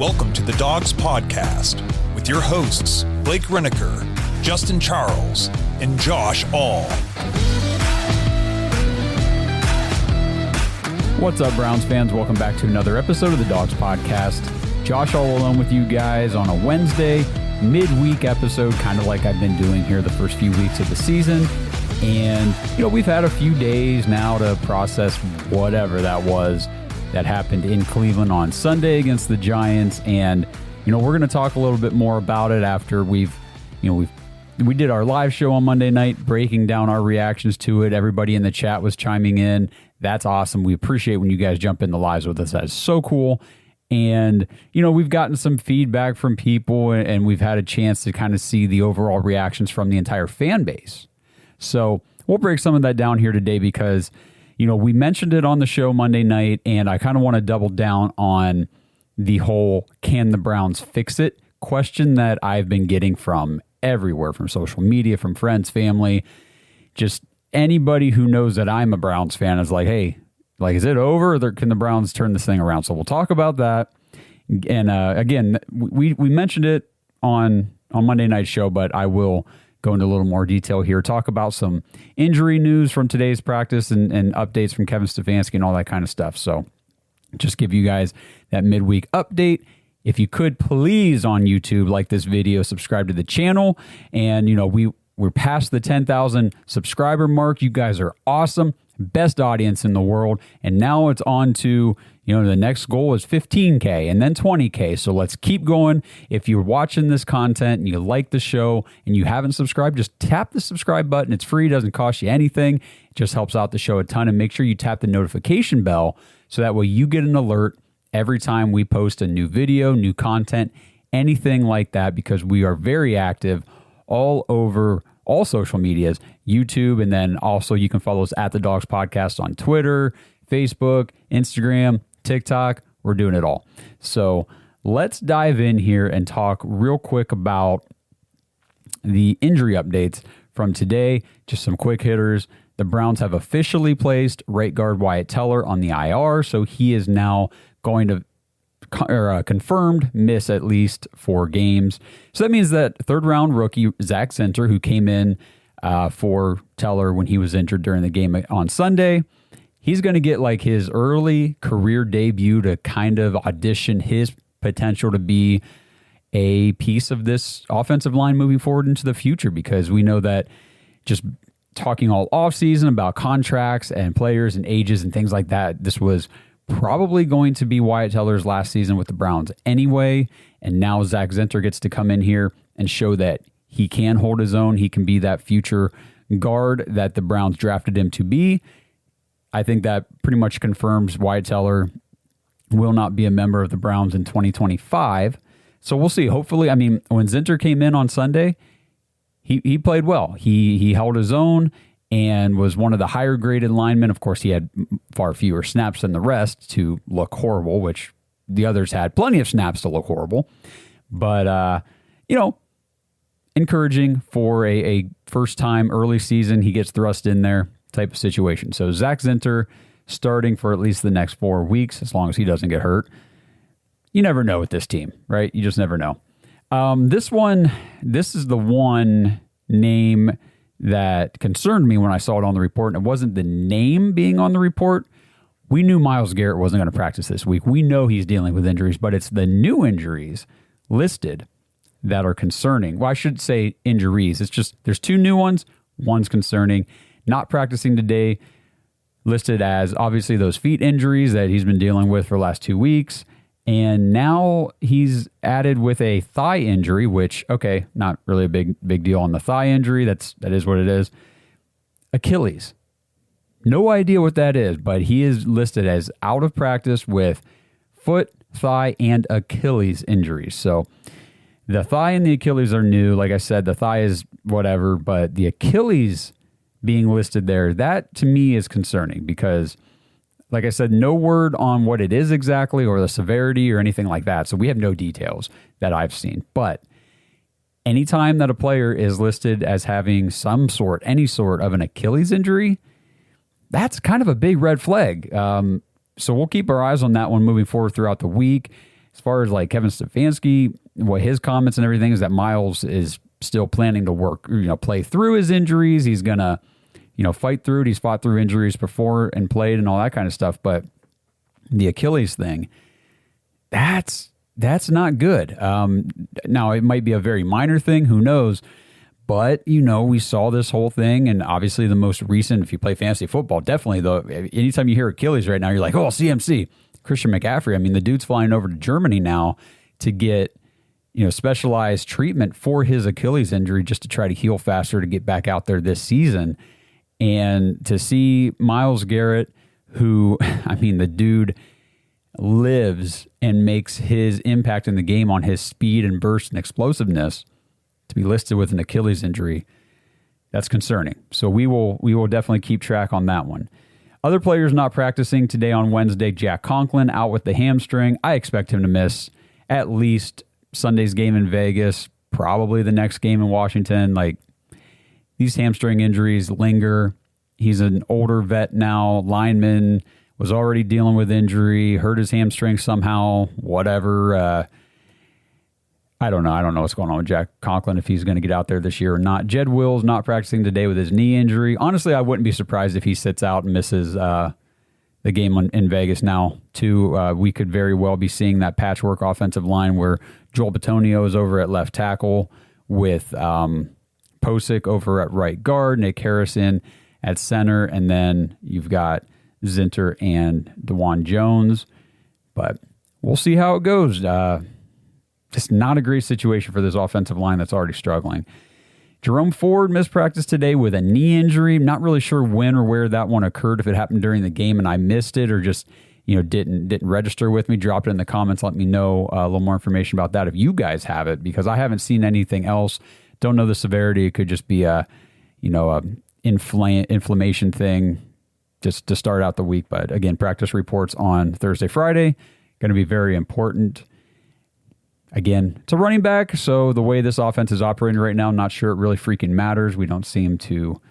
Welcome to the Dogs Podcast with your hosts, Blake Reneker, Justin Charles, and Josh All. What's up, Browns fans? Welcome back to another episode of the Dogs Podcast. Josh All alone with you guys on a Wednesday, midweek episode, kind of like I've been doing here the first few weeks of the season. And, we've had a few days now to process whatever that was that happened in Cleveland on Sunday against the Giants. And, we're going to talk a little bit more about it after we did our live show on Monday night, breaking down our reactions to it. Everybody in the chat was chiming in. That's awesome. We appreciate when you guys jump in the lives with us. That's so cool. And, we've gotten some feedback from people, and we've had a chance to kind of see the overall reactions from the entire fan base. So we'll break some of that down here today because, we mentioned it on the show Monday night, and I kind of want to double down on the whole "can the Browns fix it" question that I've been getting from everywhere, from social media, from friends, family, just anybody who knows that I'm a Browns fan is like, hey, is it over? Or can the Browns turn this thing around? So we'll talk about that. And again, we mentioned it on Monday night's show, but I will go into a little more detail here, talk about some injury news from today's practice and updates from Kevin Stefanski and all that kind of stuff. So just give you guys that midweek update. If you could, please, on YouTube, like this video, subscribe to the channel. And, we're past the 10,000 subscriber mark. You guys are awesome. Best audience in the world. And now it's on to, the next goal is 15K and then 20K. So let's keep going. If you're watching this content and you like the show and you haven't subscribed, just tap the subscribe button. It's free. It doesn't cost you anything. It just helps out the show a ton. And make sure you tap the notification bell so that way you get an alert every time we post a new video, new content, anything like that, because we are very active all over all social medias, YouTube, and then also you can follow us at The Dogs Podcast on Twitter, Facebook, Instagram, TikTok. We're doing it all. So let's dive in here and talk real quick about the injury updates from today. Just some quick hitters. The Browns have officially placed right guard Wyatt Teller on the IR, so he is now going to confirmed miss at least 4 games. So that means that third-round rookie Zach Zinter, who came in for Teller when he was injured during the game on Sunday, he's going to get his early career debut to kind of audition his potential to be a piece of this offensive line moving forward into the future, because we know that just talking all offseason about contracts and players and ages and things like that, this was probably going to be Wyatt Teller's last season with the Browns anyway, and now Zach Zinter gets to come in here and show that he can hold his own. He can be that future guard that the Browns drafted him to be. I think that pretty much confirms Wyatt Teller will not be a member of the Browns in 2025. So we'll see. Hopefully, when Zinter came in on Sunday, he played well. He held his own and was one of the higher graded linemen. Of course, he had far fewer snaps than the rest to look horrible, which the others had plenty of snaps to look horrible. But, encouraging for a first-time early season, he gets thrust in there type of situation. So Zach Zinter starting for at least the next 4 weeks, as long as he doesn't get hurt. You never know with this team, right? You just never know. This is the one name that concerned me when I saw it on the report, and it wasn't the name being on the report. We knew Myles Garrett wasn't going to practice this week. We know he's dealing with injuries, but it's the new injuries listed that are concerning. Well, I should say injuries. It's just there's 2 new ones. One's concerning. Not practicing today, listed as obviously those feet injuries that he's been dealing with for the last 2 weeks. And now he's added with a thigh injury, which, okay, not really a big deal on the thigh injury. That is what it is. Achilles. No idea what that is, but he is listed as out of practice with foot, thigh, and Achilles injuries. So the thigh and the Achilles are new. Like I said, the thigh is whatever, but the Achilles being listed there, that to me is concerning because, like I said, no word on what it is exactly or the severity or anything like that. So we have no details that I've seen. But anytime that a player is listed as having any sort of an Achilles injury, that's kind of a big red flag. So we'll keep our eyes on that one moving forward throughout the week. as far as like Kevin Stefanski, what his comments and everything is that Miles is still planning to play through his injuries. He's going to, fight through it. He's fought through injuries before and played and all that kind of stuff. But the Achilles thing, that's not good. Now, it might be a very minor thing. Who knows? But, we saw this whole thing, and obviously the most recent, if you play fantasy football, definitely, though, anytime you hear Achilles right now, you're like, oh, CMC. Christian McCaffrey, I mean, the dude's flying over to Germany now to get, specialized treatment for his Achilles injury just to try to heal faster to get back out there this season. And to see Myles Garrett, who, I mean, the dude lives and makes his impact in the game on his speed and burst and explosiveness, to be listed with an Achilles injury, that's concerning. So we will definitely keep track on that one. Other players not practicing today on Wednesday, Jack Conklin out with the hamstring. I expect him to miss at least Sunday's game in Vegas, probably the next game in Washington. Like, these hamstring injuries linger. He's an older vet now, lineman, was already dealing with injury, hurt his hamstring somehow, whatever. I don't know. I don't know what's going on with Jack Conklin, if he's going to get out there this year or not. Jed Wills not practicing today with his knee injury. Honestly, I wouldn't be surprised if he sits out and misses the game in Vegas now, too. We could very well be seeing that patchwork offensive line where Joel Bitonio is over at left tackle with Posick over at right guard, Nick Harrison at center, and then you've got Zinter and DeJuan Jones. But we'll see how it goes. Just not a great situation for this offensive line that's already struggling. Jerome Ford missed practice today with a knee injury. Not really sure when or where that one occurred, if it happened during the game and I missed it or just didn't register with me. Drop it in the comments. Let me know a little more information about that if you guys have it, because I haven't seen anything else. Don't know the severity. It could just be a inflammation thing just to start out the week. But again, practice reports on Thursday, Friday, going to be very important. Again, it's a running back, so the way this offense is operating right now, I'm not sure it really freaking matters. We don't seem to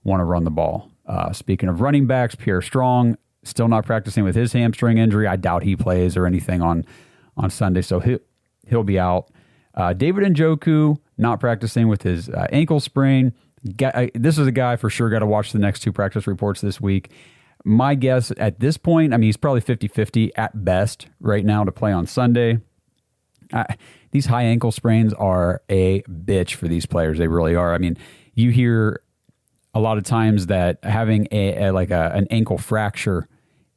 want to run the ball. Speaking of running backs, Pierre Strong, still not practicing with his hamstring injury. I doubt he plays or anything on Sunday, so he'll be out. David Njoku, not practicing with his ankle sprain. This is a guy for sure got to watch the next two practice reports this week. My guess at this point, I mean, he's probably 50-50 at best right now to play on Sunday. These high ankle sprains are a bitch for these players. They really are. I mean, you hear a lot of times that having an ankle fracture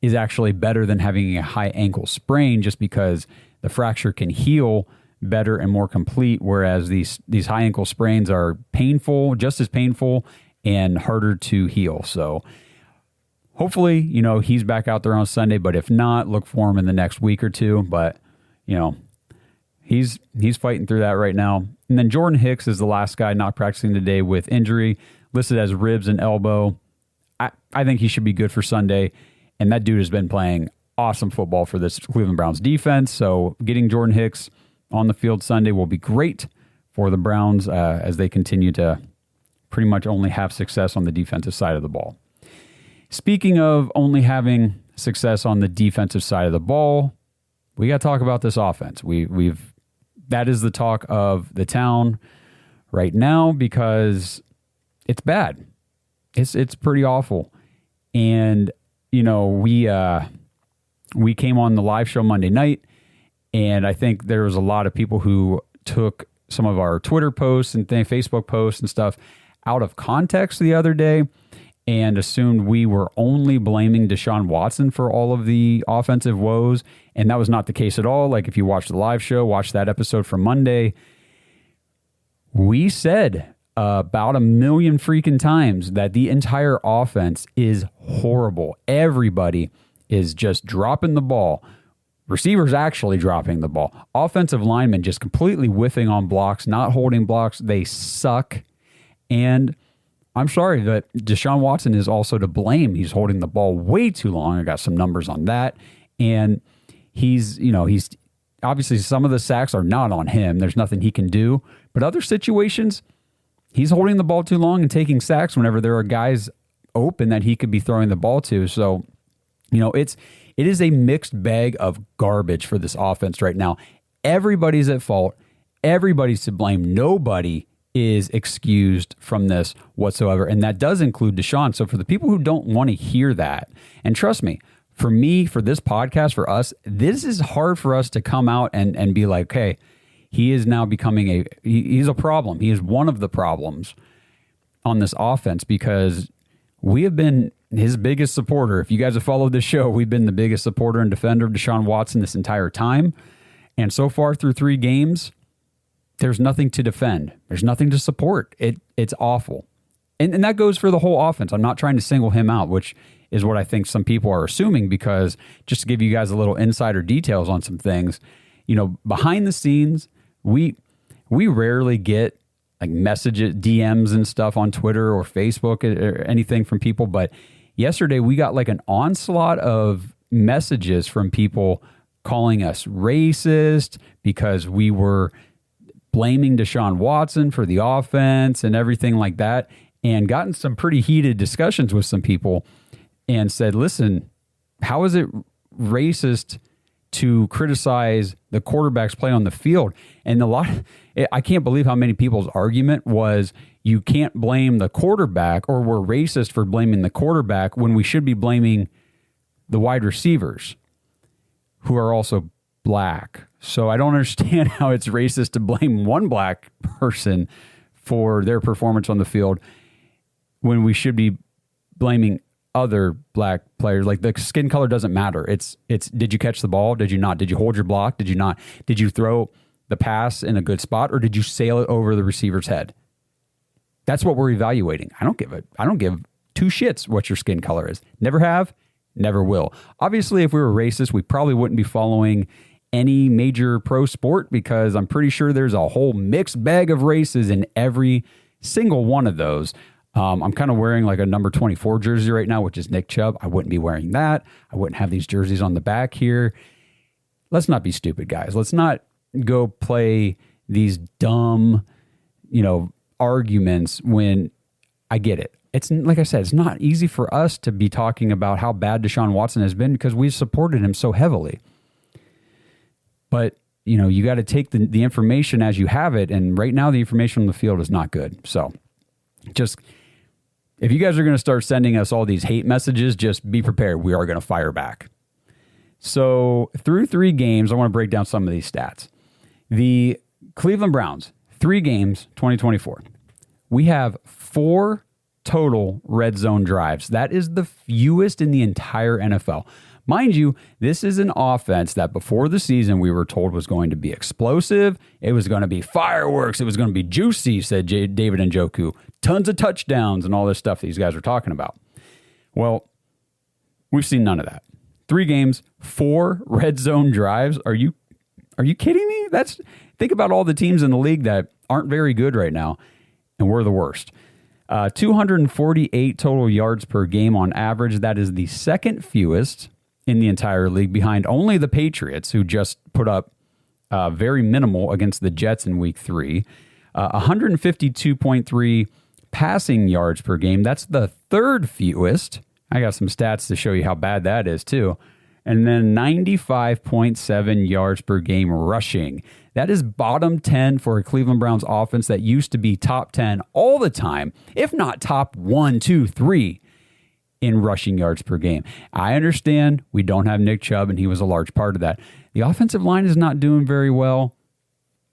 is actually better than having a high ankle sprain, just because the fracture can heal better and more complete, whereas these high ankle sprains are painful, just as painful and harder to heal. So hopefully, he's back out there on Sunday, but if not, look for him in the next week or two. But, he's fighting through that right now. And then Jordan Hicks is the last guy not practicing today with injury, listed as ribs and elbow. I think he should be good for Sunday. And that dude has been playing awesome football for this Cleveland Browns defense. So getting Jordan Hicks on the field Sunday will be great for the Browns as they continue to pretty much only have success on the defensive side of the ball. Speaking of only having success on the defensive side of the ball, we got to talk about this offense. That is the talk of the town right now because it's bad. It's pretty awful. And we came on the live show Monday night, and I think there was a lot of people who took some of our Twitter posts and Facebook posts and stuff out of context the other day and assumed we were only blaming Deshaun Watson for all of the offensive woes. And that was not the case at all. Like, if you watch the live show, watch that episode from Monday, we said about 1 million freaking times that the entire offense is horrible. Everybody is just dropping the ball. Receivers actually dropping the ball. Offensive linemen just completely whiffing on blocks, not holding blocks. They suck. And I'm sorry, but Deshaun Watson is also to blame. He's holding the ball way too long. I got some numbers on that. And he's obviously some of the sacks are not on him. There's nothing he can do. But other situations, he's holding the ball too long and taking sacks whenever there are guys open that he could be throwing the ball to. So It is a mixed bag of garbage for this offense right now. Everybody's at fault. Everybody's to blame. Nobody is excused from this whatsoever. And that does include Deshaun. So for the people who don't want to hear that, and trust me, for this podcast, for us, this is hard for us to come out and be like, okay, he is now becoming he's a problem. He is one of the problems on this offense because we have been his biggest supporter. If you guys have followed this show, we've been the biggest supporter and defender of Deshaun Watson this entire time. And so far through 3 games, there's nothing to defend. There's nothing to support. It's awful. And that goes for the whole offense. I'm not trying to single him out, which is what I think some people are assuming, because just to give you guys a little insider details on some things, behind the scenes, we rarely get like messages, DMs and stuff on Twitter or Facebook or anything from people. But yesterday we got like an onslaught of messages from people calling us racist because we were blaming Deshaun Watson for the offense and everything like that, and gotten some pretty heated discussions with some people and said, listen, how is it racist to criticize the quarterback's play on the field? And I can't believe how many people's argument was you can't blame the quarterback, or we're racist for blaming the quarterback when we should be blaming the wide receivers who are also black. So I don't understand how it's racist to blame one black person for their performance on the field when we should be blaming other black players. Like, the skin color doesn't matter. It's did you catch the ball? Did you not? Did you hold your block? Did you not? Did you throw the pass in a good spot, or did you sail it over the receiver's head? That's what we're evaluating. I don't give 2 shits what your skin color is. Never have, never will. Obviously, if we were racist, we probably wouldn't be following any major pro sport, because I'm pretty sure there's a whole mixed bag of races in every single one of those. I'm kind of wearing like a number 24 jersey right now, which is Nick Chubb. I wouldn't be wearing that. I wouldn't have these jerseys on the back here. Let's not be stupid, guys. Let's not go play these dumb, arguments when I get it. It's like I said, it's not easy for us to be talking about how bad Deshaun Watson has been because we've supported him so heavily. But, you got to take the information as you have it. And right now the information on the field is not good. So just, if you guys are going to start sending us all these hate messages, just be prepared. We are going to fire back. So through 3 games, I want to break down some of these stats. The Cleveland Browns, 3 games, 2024. We have 4 total red zone drives. That is the fewest in the entire NFL. Mind you, this is an offense that before the season we were told was going to be explosive. It was going to be fireworks. It was going to be juicy, said David Njoku. Tons of touchdowns and all this stuff these guys are talking about. Well, we've seen none of that. 3 games, 4 red zone drives. Are you kidding me? Think about all the teams in the league that aren't very good right now, and we're the worst. 248 total yards per game on average. That is the second fewest in the entire league, behind only the Patriots, who just put up very minimal against the Jets in week 3. 152.3 passing yards per game. That's the third fewest. I got some stats to show you how bad that is too. And then 95.7 yards per game rushing. That is bottom 10 for a Cleveland Browns offense that used to be top 10 all the time, if not top 1, 2, 3 in rushing yards per game. I understand we don't have Nick Chubb, and he was a large part of that. The offensive line is not doing very well.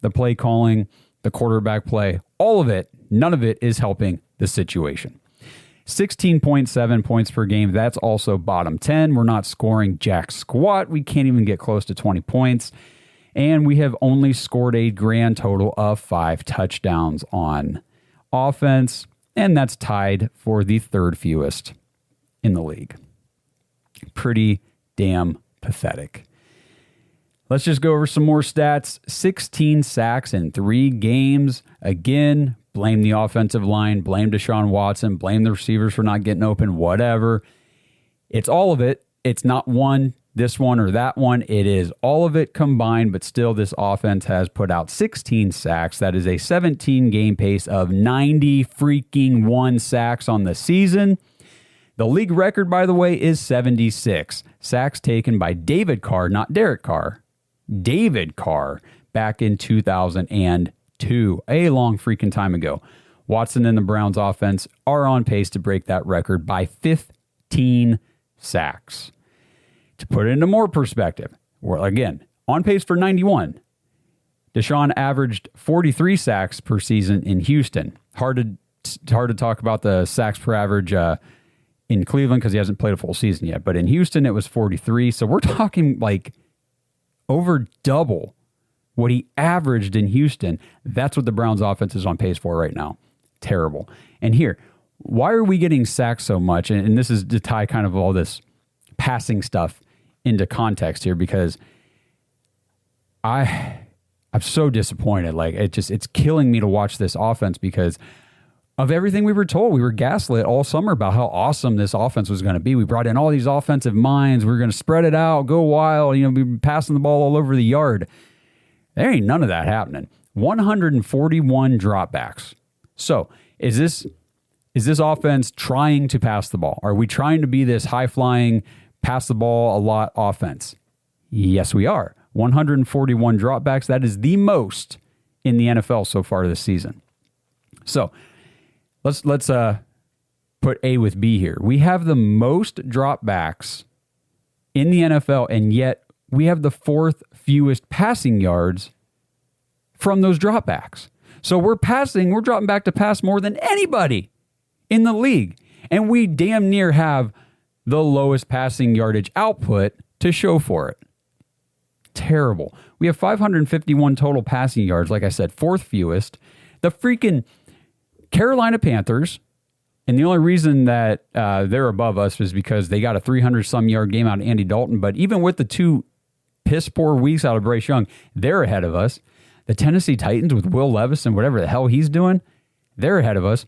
The play calling, the quarterback play, all of it, none of it is helping the situation. 16.7 points per game. That's also bottom 10. We're not scoring jack squat. We can't even get close to 20 points. And we have only scored a grand total of 5 touchdowns on offense. And that's tied for the third fewest in the league. Pretty damn pathetic. Let's just go over some more stats. 16 sacks in 3 games. Again, blame the offensive line, blame Deshaun Watson, blame the receivers for not getting open, whatever. It's all of it. It's not this one or that one. It is all of it combined, but still this offense has put out 16 sacks. That is a 17-game pace of 90 freaking 1 sacks on the season. The league record, by the way, is 76. Sacks taken by David Carr, not Derek Carr. David Carr back in 2002, a long freaking time ago. Watson and the Browns offense are on pace to break that record by 15 sacks. To put it into more perspective, we're again on pace for 91. Deshaun averaged 43 sacks per season in Houston. Hard to talk about the sacks per average in Cleveland because he hasn't played a full season yet. But in Houston, it was 43. So we're talking like over double what he averaged in Houston. That's what the Browns offense is on pace for right now. Terrible. And here, why are we getting sacked so much? And this is to tie kind of all this passing stuff into context here, because I'm so disappointed. Like it's killing me to watch this offense because of everything we were told. We were gaslit all summer about how awesome this offense was going to be. We brought in all these offensive minds. We were going to spread it out, go wild, be passing the ball all over the yard. There ain't none of that happening. 141 dropbacks. So is this offense trying to pass the ball? Are we trying to be this high-flying, pass the ball a lot offense? Yes, we are. 141 dropbacks. That is the most in the NFL so far this season. So let's put A with B here. We have the most dropbacks in the NFL, and yet we have the fourth fewest passing yards from those dropbacks. So we're dropping back to pass more than anybody in the league. And we damn near have the lowest passing yardage output to show for it. Terrible. We have 551 total passing yards, like I said, fourth fewest. The freaking Carolina Panthers, and the only reason that they're above us is because they got a 300-some yard game out of Andy Dalton. But even with the two piss-poor weeks out of Bryce Young, they're ahead of us. The Tennessee Titans with Will Levis and whatever the hell he's doing, they're ahead of us.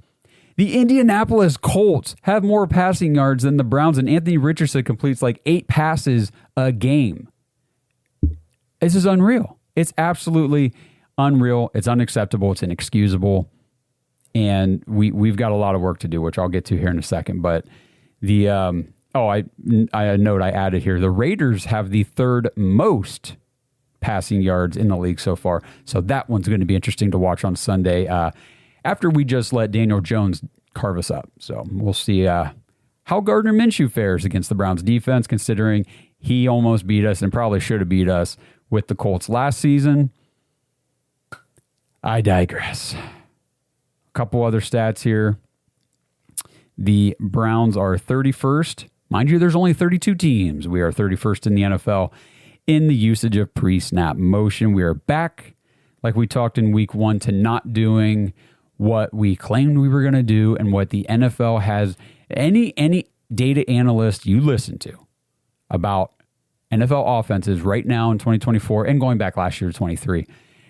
The Indianapolis Colts have more passing yards than the Browns, and Anthony Richardson completes like 8 passes a game. This is unreal. It's absolutely unreal. It's unacceptable. It's inexcusable. And we've got a lot of work to do, which I'll get to here in a second. But the a note I added here. The Raiders have the third most passing yards in the league so far. So that one's going to be interesting to watch on Sunday after we just let Daniel Jones carve us up. So we'll see how Gardner Minshew fares against the Browns defense, considering he almost beat us and probably should have beat us with the Colts last season. I digress. A couple other stats here. The Browns are 31st. Mind you, there's only 32 teams. We are 31st in the NFL in the usage of pre-snap motion. We are back, like we talked in week 1, to not doing what we claimed we were going to do and what the NFL has. Any data analyst you listen to about NFL offenses right now in 2024 and going back last year to 23,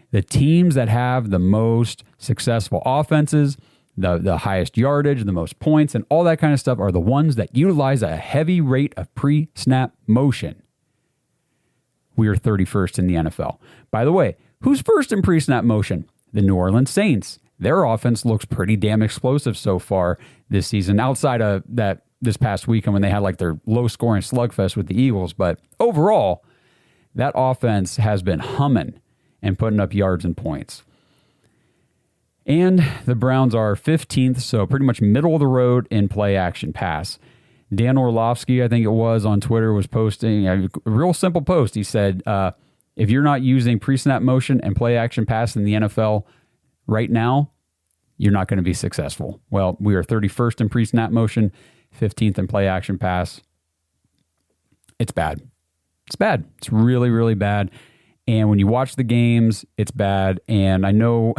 the teams that have the most successful offenses, the highest yardage, the most points, and all that kind of stuff are the ones that utilize a heavy rate of pre-snap motion. We are 31st in the NFL. By the way, who's first in pre-snap motion? The New Orleans Saints. Their offense looks pretty damn explosive so far this season, outside of that this past weekend when they had like their low-scoring slugfest with the Eagles. But overall, that offense has been humming and putting up yards and points. And the Browns are 15th, so pretty much middle of the road in play action pass. Dan Orlovsky, I think it was, on Twitter was posting a real simple post. He said, if you're not using pre-snap motion and play action pass in the NFL right now, you're not going to be successful. Well, we are 31st in pre-snap motion, 15th in play action pass. It's bad. It's bad. It's really, really bad. And when you watch the games, it's bad. And I know...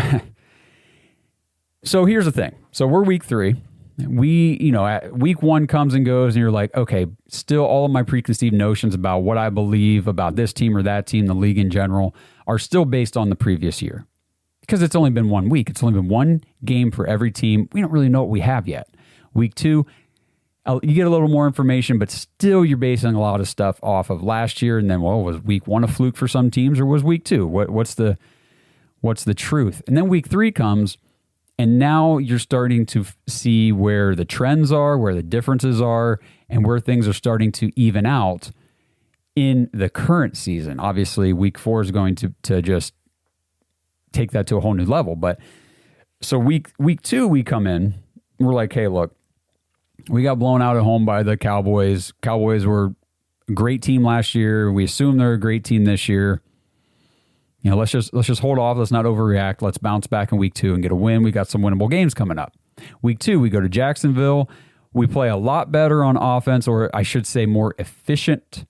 So here's the thing. So we're week 3. Week 1 comes and goes, and you're like, okay, still all of my preconceived notions about what I believe about this team or that team, the league in general, are still based on the previous year. Because it's only been 1 week. It's only been one game for every team. We don't really know what we have yet. Week 2, you get a little more information, but still you're basing a lot of stuff off of last year. And then, well, was week 1 a fluke for some teams, or was week 2? What's the truth? And then week 3 comes, And now you're starting to see where the trends are, where the differences are, and where things are starting to even out in the current season. Obviously, week 4 is going to just take that to a whole new level. But so week 2, we come in, we're like, hey, look, we got blown out at home by the Cowboys. Cowboys were a great team last year. We assume they're a great team this year. You know, let's just hold off. Let's not overreact. Let's bounce back in week 2 and get a win. We got some winnable games coming up. Week 2, we go to Jacksonville. We play a lot better on offense, or I should say more efficient,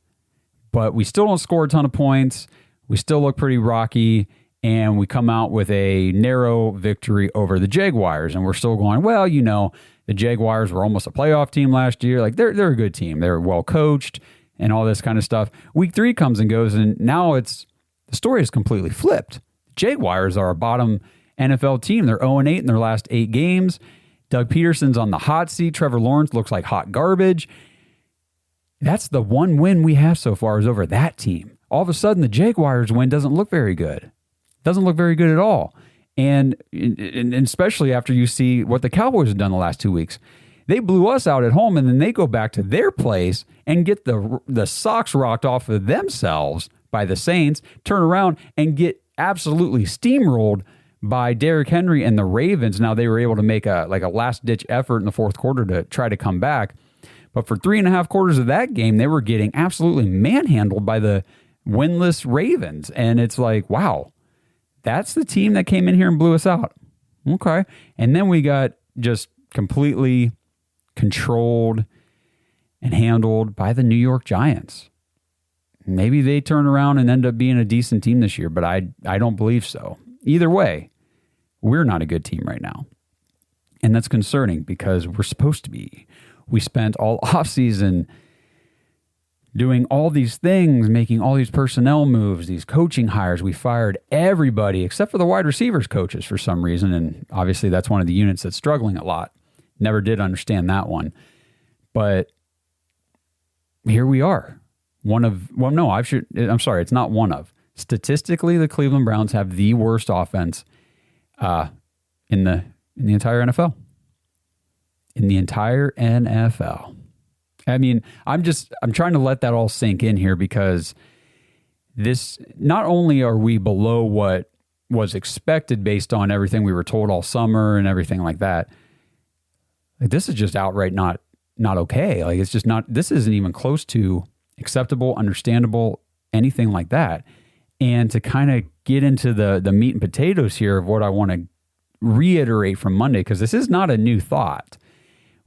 but we still don't score a ton of points. We still look pretty rocky, and we come out with a narrow victory over the Jaguars. And we're still going, well, you know, the Jaguars were almost a playoff team last year. Like, they're a good team. They're well coached and all this kind of stuff. Week 3 comes and goes, and now the story is completely flipped. Jaguars are a bottom NFL team. They're 0-8 in their last 8 games. Doug Peterson's on the hot seat. Trevor Lawrence looks like hot garbage. That's the one win we have so far is over that team. All of a sudden, the Jaguars win doesn't look very good. Doesn't look very good at all. And especially after you see what the Cowboys have done the last 2 weeks. They blew us out at home, and then they go back to their place and get the socks rocked off of themselves by the Saints, turn around and get absolutely steamrolled by Derrick Henry and the Ravens. Now, they were able to make a last-ditch effort in the fourth quarter to try to come back. But for 3.5 quarters of that game, they were getting absolutely manhandled by the winless Ravens. And it's like, wow, that's the team that came in here and blew us out. Okay. And then we got just completely controlled and handled by the New York Giants. Maybe they turn around and end up being a decent team this year, but I don't believe so. Either way, we're not a good team right now. And that's concerning because we're supposed to be. We spent all offseason doing all these things, making all these personnel moves, these coaching hires. We fired everybody except for the wide receivers coaches for some reason. And obviously that's one of the units that's struggling a lot. Never did understand that one. But here we are. It's not one of. Statistically, the Cleveland Browns have the worst offense in the entire NFL. In the entire NFL. I mean, I'm trying to let that all sink in here because this, not only are we below what was expected based on everything we were told all summer and everything like that, like this is just outright not okay. Like it's just not, this isn't even close to acceptable, understandable, anything like that. And to kind of get into the meat and potatoes here of what I want to reiterate from Monday, because this is not a new thought.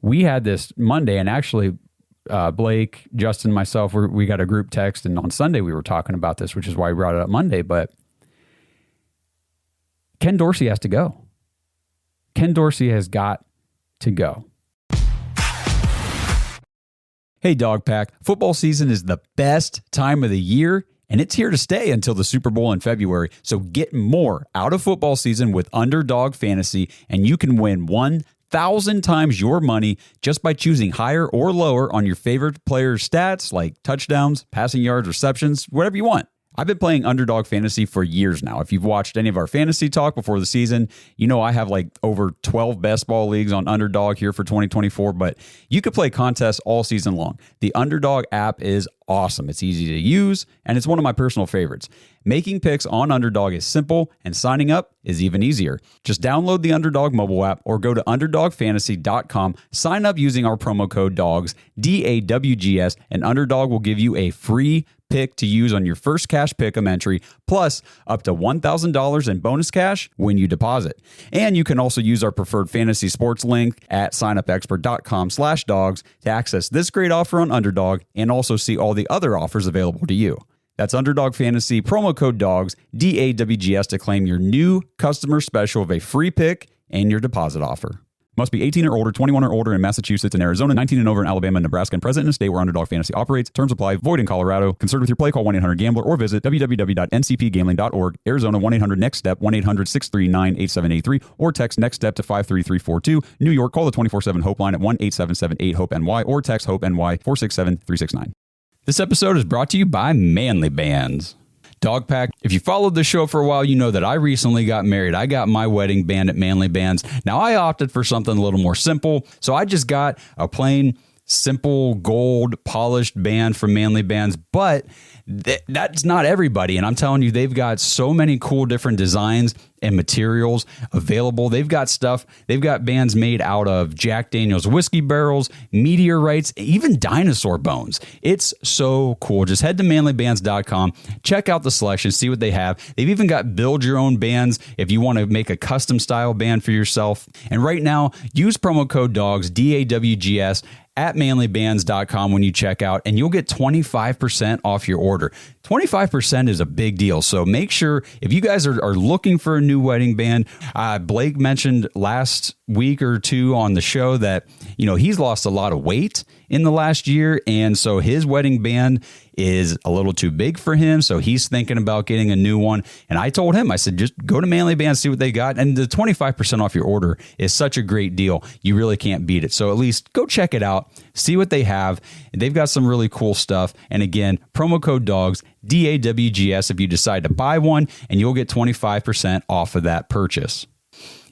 We had this Monday, and actually Blake, Justin, myself, we got a group text, and on Sunday we were talking about this, which is why we brought it up Monday. But Ken Dorsey has to go. Ken Dorsey has got to go. Hey, Dog Pack. Football season is the best time of the year, and it's here to stay until the Super Bowl in February. So get more out of football season with Underdog Fantasy, and you can win 1,000 times your money just by choosing higher or lower on your favorite players' stats like touchdowns, passing yards, receptions, whatever you want. I've been playing Underdog Fantasy for years now. If you've watched any of our fantasy talk before the season, you know I have like over 12 best ball leagues on Underdog here for 2024, but you could play contests all season long. The Underdog app is awesome. It's easy to use, and it's one of my personal favorites. Making picks on Underdog is simple, and signing up is even easier. Just download the Underdog mobile app or go to UnderdogFantasy.com, sign up using our promo code DAWGS, DAWGS, and Underdog will give you a free pick to use on your first cash pick'em entry, plus up to $1,000 in bonus cash when you deposit. And you can also use our preferred fantasy sports link at signupexpert.com/dogs to access this great offer on Underdog and also see all the other offers available to you. That's Underdog Fantasy, promo code DAWGS, DAWGS to claim your new customer special of a free pick and your deposit offer. Must be 18 or older, 21 or older in Massachusetts and Arizona, 19 and over in Alabama and Nebraska, and present in a state where Underdog Fantasy operates. Terms apply. Void in Colorado. Concerned with your play, call 1-800-GAMBLER or visit www.ncpgambling.org. Arizona, 1-800-NEXT-STEP, 1-800-639-8783, or text NEXT STEP to 53342. New York, call the 24/7 HOPE line at 1-877-8-HOPE-NY or text HOPE-NY 467-369. This episode is brought to you by Manly Bands. Dog Pack. If you followed the show for a while, you know that I recently got married. I got my wedding band at Manly Bands. Now, I opted for something a little more simple, so I just got a plain, simple, gold, polished band from Manly Bands, but that's not everybody. And I'm telling you, they've got so many cool different designs and materials available. They've got bands made out of Jack Daniel's whiskey barrels, meteorites, even dinosaur bones. It's so cool. Just head to manlybands.com, check out the selection, see what they have. They've even got build your own bands if you want to make a custom style band for yourself. And right now, use promo code DAWGS, DAWGS, at manlybands.com when you check out, and you'll get 25% off your order. 25% is a big deal. So make sure, if you guys are looking for a new wedding band, Blake mentioned last week or two on the show that, he's lost a lot of weight in the last year. And so his wedding band is a little too big for him. So he's thinking about getting a new one. And I told him, I said, just go to Manly Bands, see what they got. And the 25% off your order is such a great deal. You really can't beat it. So at least go check it out, see what they have. They've got some really cool stuff. And again, promo code DAWGS, DAWGS, if you decide to buy one, and you'll get 25% off of that purchase.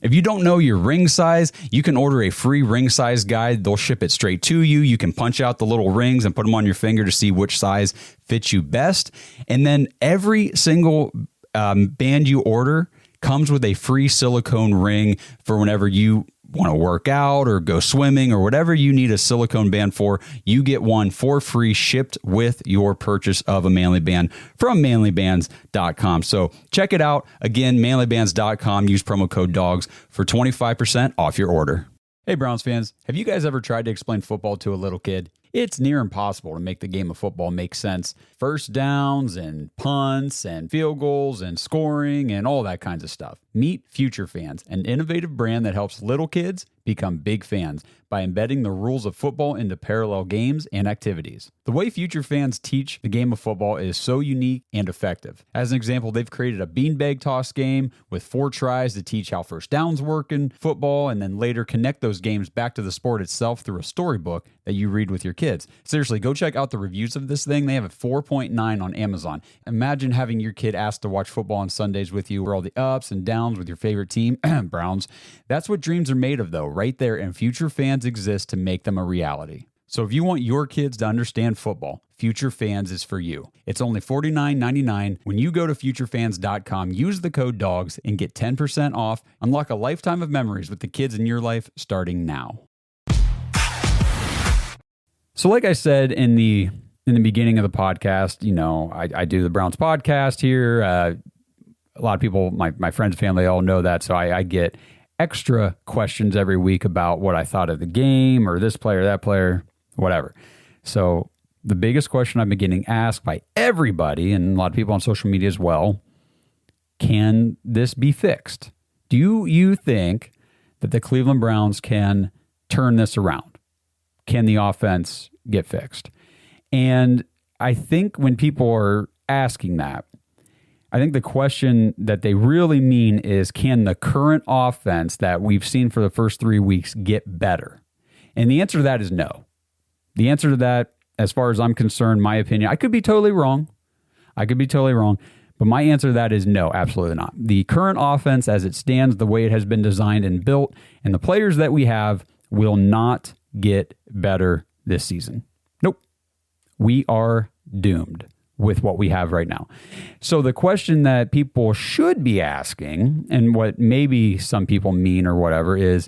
If you don't know your ring size, you can order a free ring size guide. They'll ship it straight to you. You can punch out the little rings and put them on your finger to see which size fits you best. And then every single band you order comes with a free silicone ring for whenever you want to work out or go swimming or whatever you need a silicone band for. You get one for free shipped with your purchase of a Manly Band from manlybands.com. So check it out. Again, manlybands.com. Use promo code DAWGS for 25% off your order. Hey, Browns fans, have you guys ever tried to explain football to a little kid? It's near impossible to make the game of football make sense. First downs and punts and field goals and scoring and all that kinds of stuff. Meet Future Fans, an innovative brand that helps little kids become big fans by embedding the rules of football into parallel games and activities. The way Future Fans teach the game of football is so unique and effective. As an example, they've created a beanbag toss game with 4 tries to teach how first downs work in football, and then later connect those games back to the sport itself through a storybook that you read with your kids. Seriously, go check out the reviews of this thing. They have a 4.9 on Amazon. Imagine having your kid asked to watch football on Sundays with you, or all the ups and downs with your favorite team, Browns. That's what dreams are made of, though, right there, and Future Fans exist to make them a reality. So if you want your kids to understand football, Future Fans is for you. It's only $49.99 when you go to futurefans.com, use the code DAWGS, and get 10% off. Unlock a lifetime of memories with the kids in your life starting now. So like I said in the beginning of the podcast, I do the Browns podcast here. A lot of people, my friends and family all know that, so I get extra questions every week about what I thought of the game or this player, that player, whatever. So the biggest question I've been getting asked by everybody, and a lot of people on social media as well, can this be fixed? Do you think that the Cleveland Browns can turn this around? Can the offense get fixed? And I think when people are asking that, I think the question that they really mean is, can the current offense that we've seen for the first 3 weeks get better? And the answer to that is no. The answer to that, as far as I'm concerned, my opinion, I could be totally wrong. But my answer to that is no, absolutely not. The current offense as it stands, the way it has been designed and built, and the players that we have will not get better this season. Nope. We are doomed with what we have right now. So the question that people should be asking, and what maybe some people mean or whatever, is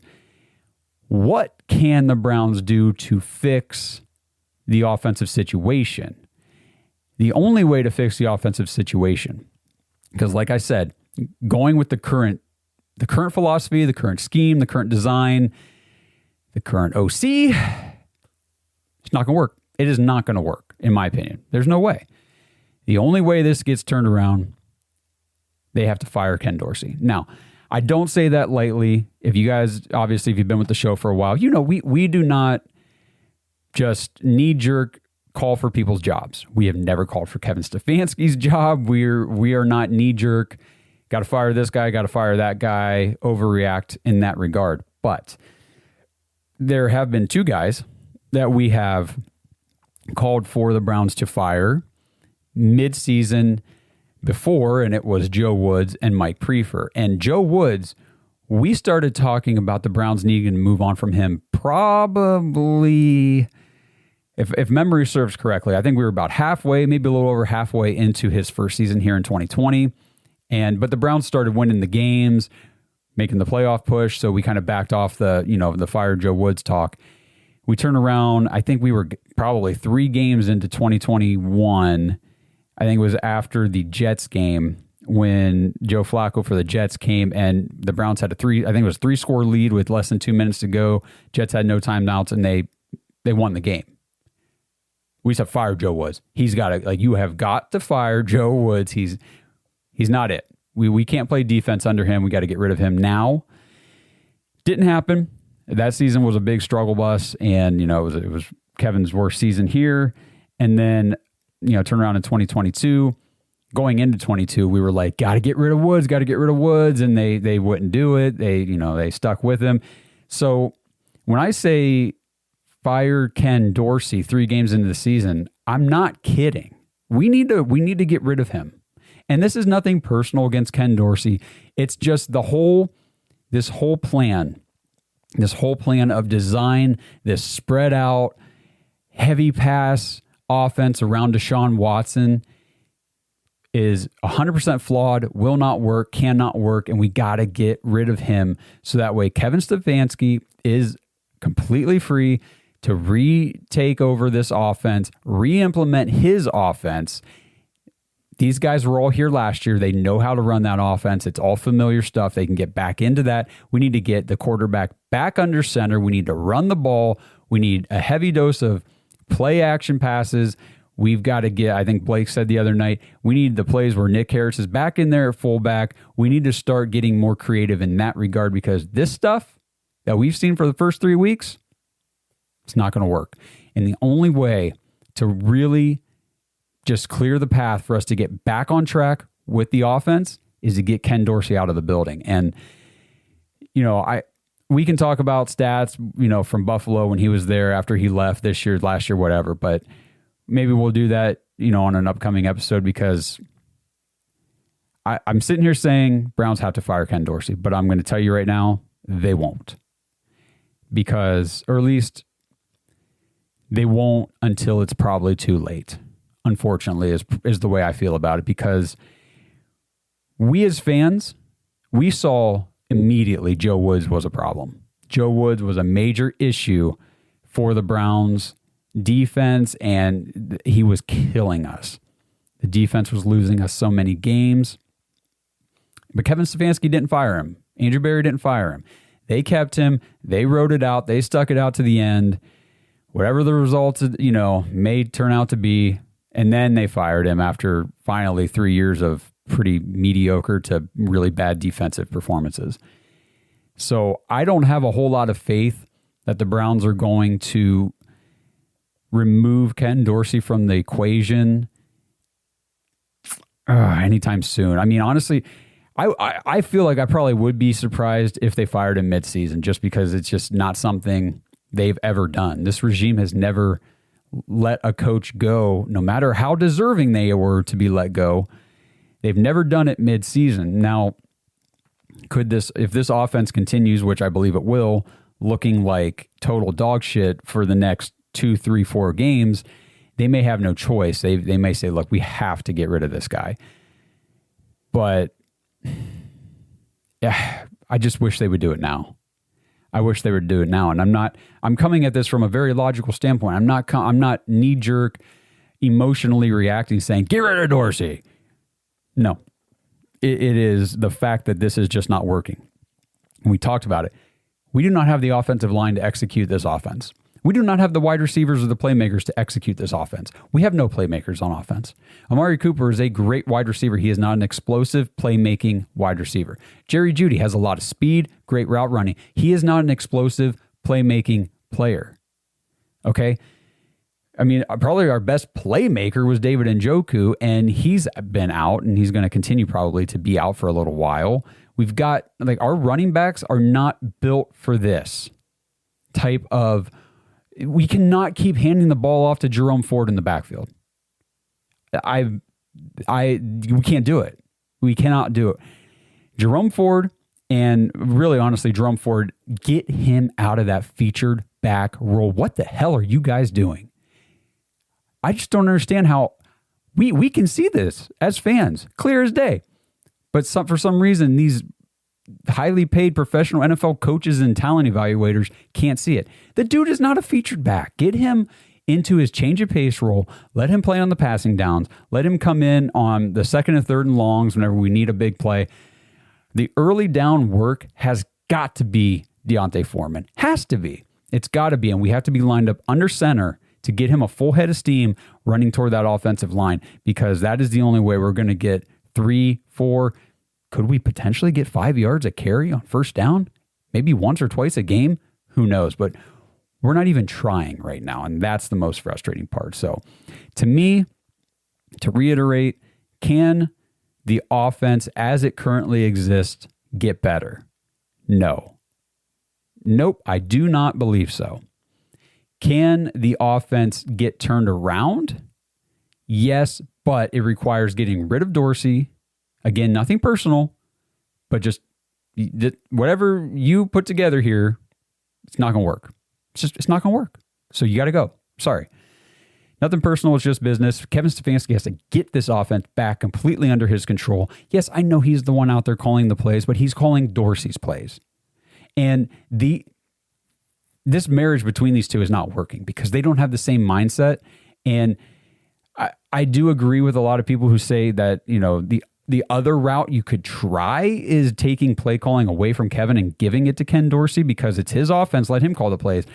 what can the Browns do to fix the offensive situation? The only way to fix the offensive situation, because like I said, going with the current philosophy, the current scheme, the current design, the current OC, it's not going to work. It is not going to work, in my opinion. There's no way. The only way this gets turned around, they have to fire Ken Dorsey. Now, I don't say that lightly. If you guys, obviously, if you've been with the show for a while, we do not just knee-jerk call for people's jobs. We have never called for Kevin Stefanski's job. We are not knee-jerk, got to fire this guy, got to fire that guy, overreact in that regard. But there have been 2 guys that we have called for the Browns to fire mid-season before, and it was Joe Woods and Mike Prefer. And Joe Woods, we started talking about the Browns needing to move on from him probably, if memory serves correctly, I think we were about halfway, maybe a little over halfway into his first season here in 2020. But the Browns started winning the games, making the playoff push, so we kind of backed off the fire Joe Woods talk. We turned around, I think we were probably 3 games into 2021. I think it was after the Jets game when Joe Flacco for the Jets came and the Browns had a 3-score lead with less than 2 minutes to go. Jets had no timeouts and they won the game. We said, fire Joe Woods. You have got to fire Joe Woods. He's not it. We can't play defense under him. We got to get rid of him now. Didn't happen. That season was a big struggle bus, and it was Kevin's worst season here. And then turn around in 2022. Going into 22, we were like, got to get rid of Woods, and they wouldn't do it. They stuck with him. So when I say fire Ken Dorsey 3 games into the season, I'm not kidding. We need to get rid of him. And this is nothing personal against Ken Dorsey. It's just this whole plan of design, this spread out, heavy pass offense around Deshaun Watson is 100% flawed, will not work, cannot work, and we got to get rid of him so that way Kevin Stefanski is completely free to retake over this offense, re-implement his offense. These guys were all here last year. They know how to run that offense. It's all familiar stuff. They can get back into that. We need to get the quarterback back under center. We need to run the ball. We need a heavy dose of play action passes. We've got to get, I think Blake said the other night, we need the plays where Nick Harris is back in there at fullback. We need to start getting more creative in that regard because this stuff that we've seen for the first 3 weeks, it's not going to work. And the only way to really just clear the path for us to get back on track with the offense is to get Ken Dorsey out of the building. And, we can talk about stats, from Buffalo when he was there after he left this year, last year, whatever, but maybe we'll do that, on an upcoming episode because I'm sitting here saying Browns have to fire Ken Dorsey, but I'm going to tell you right now, they won't. Or at least they won't until it's probably too late. Unfortunately, is the way I feel about it because we as fans, we saw immediately Joe Woods was a problem. Joe Woods was a major issue for the Browns defense, and he was killing us. The defense was losing us so many games. But Kevin Stefanski didn't fire him. Andrew Berry didn't fire him. They kept him. They wrote it out. They stuck it out to the end. Whatever the results, may turn out to be. And then they fired him after finally 3 years of pretty mediocre to really bad defensive performances. So I don't have a whole lot of faith that the Browns are going to remove Ken Dorsey from the equation anytime soon. I mean, honestly, I feel like I probably would be surprised if they fired him midseason just because it's just not something they've ever done. This regime has never let a coach go, no matter how deserving they were to be let go. They've never done it mid-season. Now, if this offense continues, which I believe it will, looking like total dog shit for the next 2, 3, 4 games, they may have no choice. They may say, look, we have to get rid of this guy. But yeah, I just wish they would do it now. I wish they would do it now. And I'm coming at this from a very logical standpoint. I'm not knee-jerk, emotionally reacting, saying, get rid of Dorsey. No, it is the fact that this is just not working. And we talked about it. We do not have the offensive line to execute this offense. We do not have the wide receivers or the playmakers to execute this offense. We have no playmakers on offense. Amari Cooper is a great wide receiver. He is not an explosive playmaking wide receiver. Jerry Jeudy has a lot of speed, great route running. He is not an explosive playmaking player. Okay? I mean, probably our best playmaker was David Njoku, and he's been out, and he's going to continue probably to be out for a little while. We've got, our running backs are not built for this type of, we cannot keep handing the ball off to Jerome Ford in the backfield. I've we can't do it. We cannot do it. Jerome Ford, and really honestly, Jerome Ford, get him out of that featured back role. What the hell are you guys doing? I just don't understand how we can see this as fans, clear as day. But for some reason, these highly paid professional NFL coaches and talent evaluators can't see it. The dude is not a featured back. Get him into his change of pace role. Let him play on the passing downs. Let him come in on the second and third and longs whenever we need a big play. The early down work has got to be D'Onta Foreman. Has to be. It's got to be. And we have to be lined up under center to get him a full head of steam running toward that offensive line, because that is the only way we're going to get 3, 4, could we potentially get 5 yards a carry on first down? Maybe once or twice a game? Who knows? But we're not even trying right now, and that's the most frustrating part. So to me, to reiterate, can the offense as it currently exists get better? No. Nope, I do not believe so. Can the offense get turned around? Yes, but it requires getting rid of Dorsey. Again, nothing personal, but just whatever you put together here, it's not going to work. It's not going to work. So you got to go. Sorry. Nothing personal. It's just business. Kevin Stefanski has to get this offense back completely under his control. Yes, I know he's the one out there calling the plays, but he's calling Dorsey's plays. And this marriage between these two is not working because they don't have the same mindset. And I do agree with a lot of people who say that, the other route you could try is taking play calling away from Kevin and giving it to Ken Dorsey because it's his offense. Let him call the plays.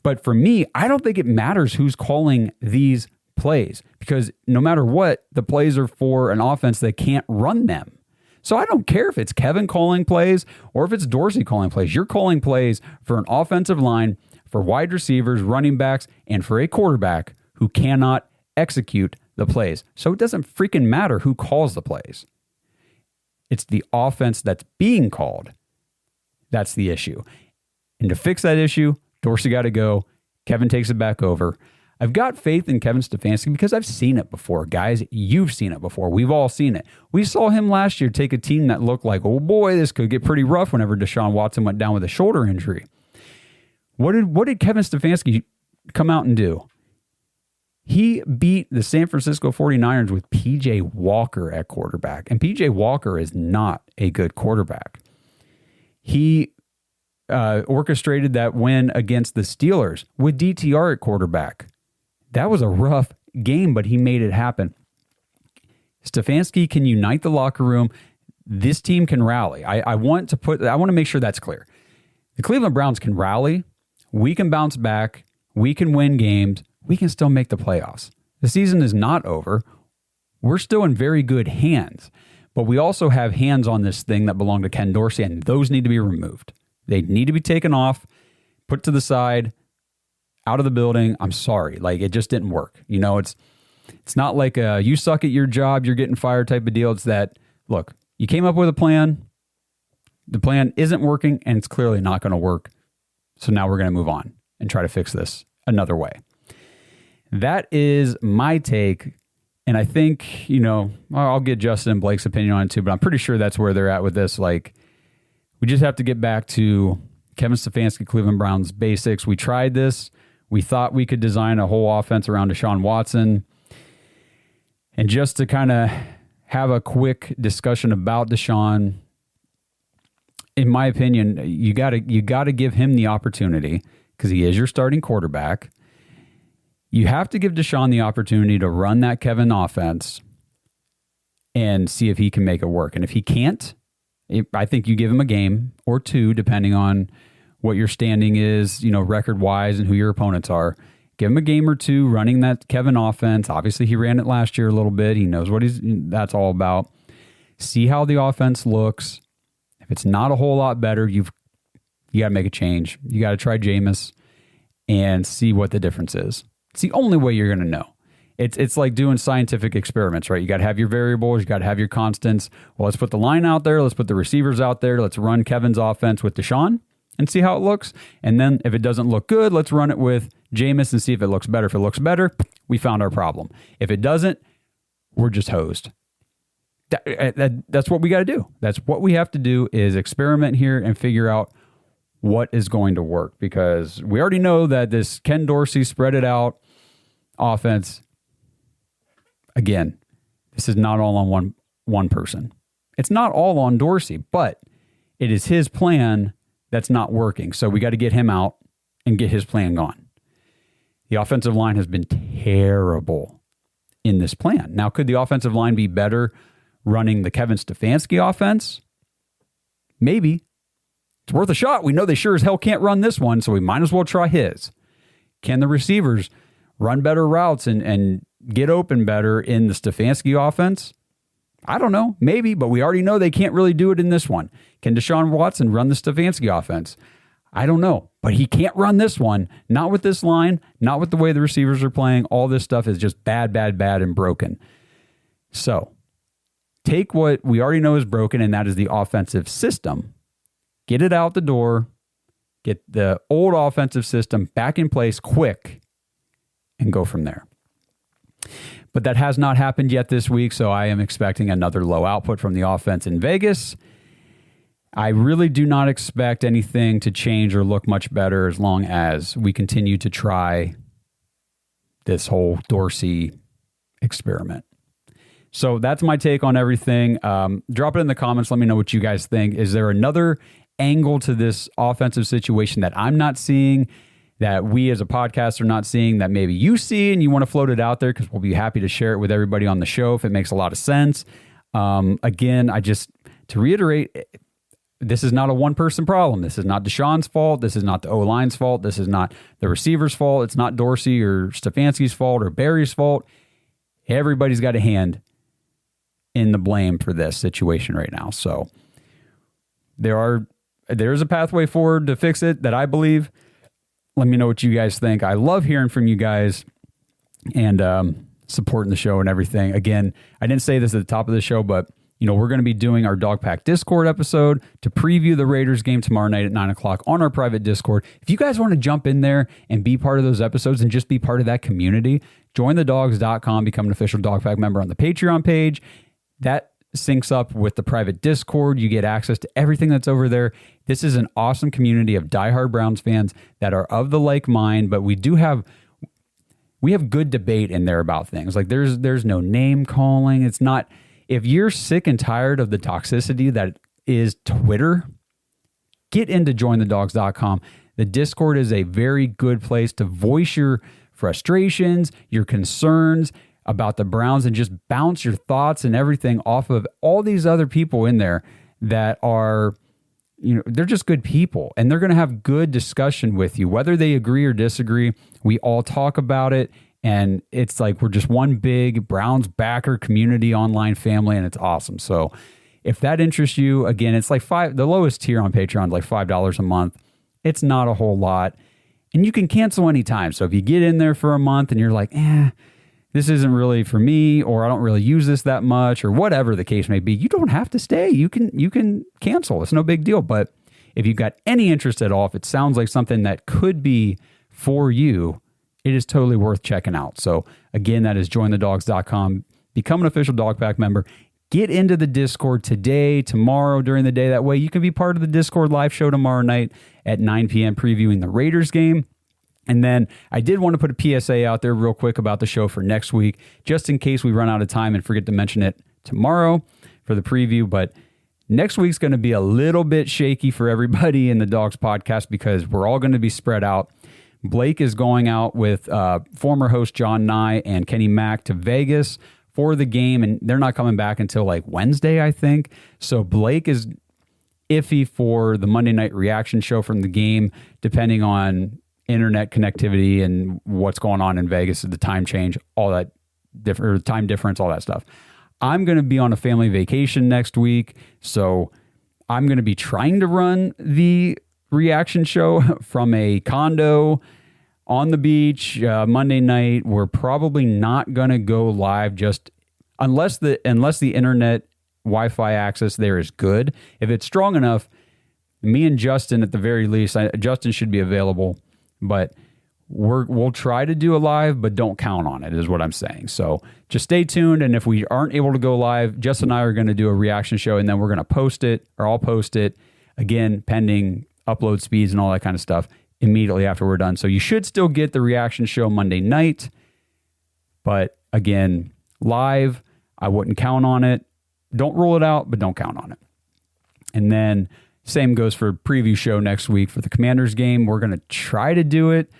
But for me, I don't think it matters who's calling these plays because no matter what, the plays are for an offense that can't run them. So I don't care if it's Kevin calling plays or if it's Dorsey calling plays. You're calling plays for an offensive line, for wide receivers, running backs, and for a quarterback who cannot execute the plays. So it doesn't freaking matter who calls the plays. It's the offense that's being called. That's the issue. And to fix that issue, Dorsey got to go. Kevin takes it back over. I've got faith in Kevin Stefanski because I've seen it before. Guys, you've seen it before. We've all seen it. We saw him last year take a team that looked like, oh boy, this could get pretty rough whenever Deshaun Watson went down with a shoulder injury. What did Kevin Stefanski come out and do? He beat the San Francisco 49ers with P.J. Walker at quarterback. And P.J. Walker is not a good quarterback. He orchestrated that win against the Steelers with DTR at quarterback. That was a rough game, but he made it happen. Stefanski can unite the locker room. This team can rally. I want to make sure that's clear. The Cleveland Browns can rally. We can bounce back. We can win games. We can still make the playoffs. The season is not over. We're still in very good hands, but we also have hands on this thing that belong to Ken Dorsey, and those need to be removed. They need to be taken off, put to the side, out of the building. I'm sorry. It just didn't work. It's not like a you suck at your job, you're getting fired type of deal. It's that, look, you came up with a plan. The plan isn't working, and it's clearly not going to work. So now we're going to move on and try to fix this another way. That is my take. And I think, I'll get Justin and Blake's opinion on it too, but I'm pretty sure that's where they're at with this. We just have to get back to Kevin Stefanski, Cleveland Browns basics. We tried this. We thought we could design a whole offense around Deshaun Watson. And just to kind of have a quick discussion about Deshaun, in my opinion, you got to give him the opportunity because he is your starting quarterback. You have to give Deshaun the opportunity to run that Kevin offense and see if he can make it work. And if he can't, I think you give him a game or two, depending on what your standing is, record-wise and who your opponents are. Give him a game or two running that Kevin offense. Obviously, he ran it last year a little bit. He knows what that's all about. See how the offense looks. If it's not a whole lot better, you got to make a change. You got to try Jameis and see what the difference is. It's the only way you're going to know. It's like doing scientific experiments, right? You got to have your variables. You got to have your constants. Well, let's put the line out there. Let's put the receivers out there. Let's run Kevin's offense with Deshaun and see how it looks. And then if it doesn't look good, let's run it with Jameis and see if it looks better. If it looks better, we found our problem. If it doesn't, we're just hosed. That's what we got to do. That's what we have to do, is experiment here and figure out what is going to work, because we already know that this Ken Dorsey spread it out offense, again, this is not all on one person. It's not all on Dorsey, but it is his plan that's not working. So we got to get him out and get his plan gone. The offensive line has been terrible in this plan. Now, could the offensive line be better running the Kevin Stefanski offense? Maybe. It's worth a shot. We know they sure as hell can't run this one, so we might as well try his. Can the receivers run better routes and get open better in the Stefanski offense? I don't know. Maybe, but we already know they can't really do it in this one. Can Deshaun Watson run the Stefanski offense? I don't know, but he can't run this one. Not with this line, not with the way the receivers are playing. All this stuff is just bad, and broken. So take what we already know is broken, and that is the offensive system. Get it out the door. Get the old offensive system back in place quick and go from there. But that has not happened yet this week, so I am expecting another low output from the offense in Vegas. I really do not expect anything to change or look much better as long as we continue to try this whole Dorsey experiment. So that's my take on everything. Drop it in the comments. Let me know what you guys think. Is there another angle to this offensive situation that I'm not seeing, that we as a podcast are not seeing, that maybe you see and you want to float it out there? Because we'll be happy to share it with everybody on the show if it makes a lot of sense. Again, to reiterate, this is not a one-person problem. This is not Deshaun's fault. This is not the O-line's fault. This is not the receiver's fault. It's not Dorsey or Stefanski's fault or Barry's fault. Everybody's got a hand in the blame for this situation right now. So there's a pathway forward to fix it that I believe. Let me know what you guys think. I love hearing from you guys and supporting the show and everything. Again, I didn't say this at the top of the show, but we're going to be doing our Dog Pack Discord episode to preview the Raiders game tomorrow night at 9:00 on our private Discord. If you guys want to jump in there and be part of those episodes and just be part of that community, join thedogs.com, become an official Dog Pack member on the Patreon page. That syncs up with the private Discord. You get access to everything that's over there. This is an awesome community of diehard Browns fans that are of the like mind, but we have good debate in there about things. Like there's no name calling. It's not, if you're sick and tired of the toxicity that is Twitter, get into jointhedogs.com. The Discord is a very good place to voice your frustrations, your concerns about the Browns, and just bounce your thoughts and everything off of all these other people in there that are, they're just good people, and they're going to have good discussion with you, whether they agree or disagree. We all talk about it, and it's like we're just one big Browns backer community online family, and it's awesome. So if that interests you, again, it's like the lowest tier on Patreon is like $5 a month. It's not a whole lot, and you can cancel anytime. So if you get in there for a month and you're like, this isn't really for me, or I don't really use this that much, or whatever the case may be, you don't have to stay. You can cancel. It's no big deal. But if you've got any interest at all, if it sounds like something that could be for you, it is totally worth checking out. So again, that is jointhedogs.com. Become an official Dog Pack member. Get into the Discord today, tomorrow, during the day. That way you can be part of the Discord live show tomorrow night at 9 p.m. previewing the Raiders game. And then I did want to put a PSA out there real quick about the show for next week, just in case we run out of time and forget to mention it tomorrow for the preview. But next week's going to be a little bit shaky for everybody in the Dogs podcast because we're all going to be spread out. Blake is going out with former host John Nye and Kenny Mack to Vegas for the game, and they're not coming back until like Wednesday, I think. So Blake is iffy for the Monday night reaction show from the game, depending on internet connectivity and what's going on in Vegas, the time change, all that different time difference, all that stuff. I'm going to be on a family vacation next week, so I'm going to be trying to run the reaction show from a condo on the beach Monday night. We're probably not going to go live just unless the internet Wi-Fi access there is good. If it's strong enough, me and Justin at the very least, Justin should be available. But we'll try to do a live, but don't count on it, is what I'm saying. So just stay tuned. And if we aren't able to go live, Justin and I are going to do a reaction show, and then we're going to post it, or I'll post it, again, pending upload speeds and all that kind of stuff, immediately after we're done. So you should still get the reaction show Monday night. But again, live, I wouldn't count on it. Don't rule it out, but don't count on it. And then same goes for preview show next week for the Commanders game. We're going to try to do it,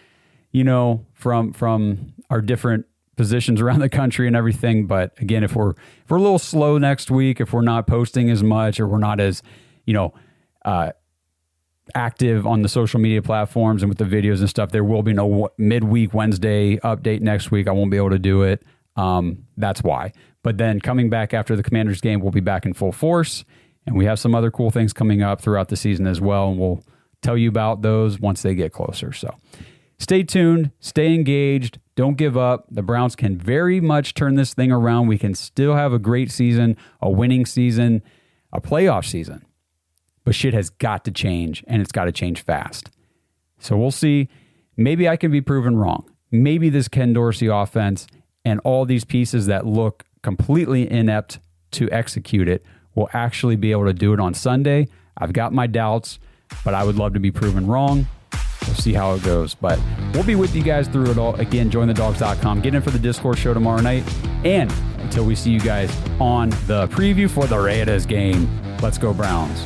from our different positions around the country and everything. But again, if we're a little slow next week, if we're not posting as much, or we're not as, active on the social media platforms and with the videos and stuff, there will be no midweek Wednesday update next week. I won't be able to do it. That's why. But then coming back after the Commanders game, we'll be back in full force. And we have some other cool things coming up throughout the season as well. And we'll tell you about those once they get closer. So stay tuned, stay engaged, don't give up. The Browns can very much turn this thing around. We can still have a great season, a winning season, a playoff season. But shit has got to change, and it's got to change fast. So we'll see. Maybe I can be proven wrong. Maybe this Ken Dorsey offense and all these pieces that look completely inept to execute it will actually be able to do it on Sunday. I've got my doubts, but I would love to be proven wrong. We'll see how it goes. But we'll be with you guys through it all. Again, jointhedogs.com. Get in for the Discord show tomorrow night. And until we see you guys on the preview for the Raiders game, let's go Browns.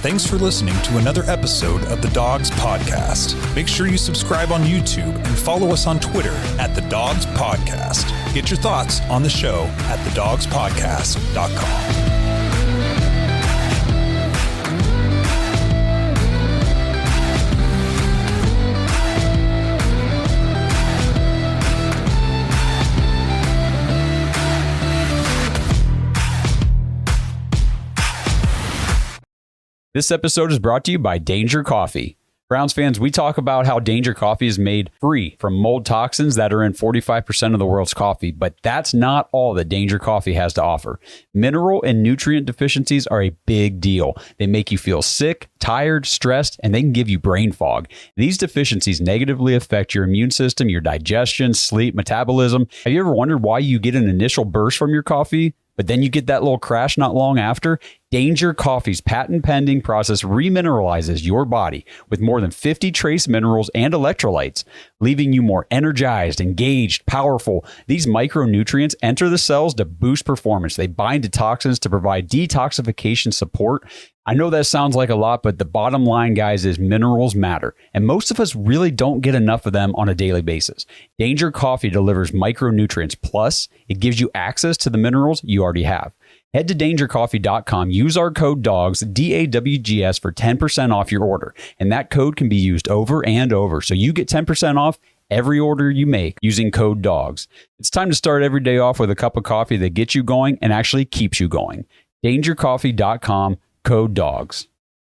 Thanks for listening to another episode of the Dogs Podcast. Make sure you subscribe on YouTube and follow us on Twitter at The Dogs Podcast. Get your thoughts on the show at thedogspodcast.com. This episode is brought to you by Danger Coffee. Browns fans, we talk about how Danger Coffee is made free from mold toxins that are in 45% of the world's coffee, but that's not all that Danger Coffee has to offer. Mineral and nutrient deficiencies are a big deal. They make you feel sick, tired, stressed, and they can give you brain fog. These deficiencies negatively affect your immune system, your digestion, sleep, metabolism. Have you ever wondered why you get an initial burst from your coffee, but then you get that little crash not long after? Danger Coffee's patent-pending process remineralizes your body with more than 50 trace minerals and electrolytes, leaving you more energized, engaged, powerful. These micronutrients enter the cells to boost performance. They bind to toxins to provide detoxification support. I know that sounds like a lot, but the bottom line, guys, is minerals matter, and most of us really don't get enough of them on a daily basis. Danger Coffee delivers micronutrients, plus it gives you access to the minerals you already have. Head to dangercoffee.com, use our code DOGS, DAWGS, for 10% off your order. And that code can be used over and over. So you get 10% off every order you make using code DOGS. It's time to start every day off with a cup of coffee that gets you going and actually keeps you going. Dangercoffee.com, code DOGS.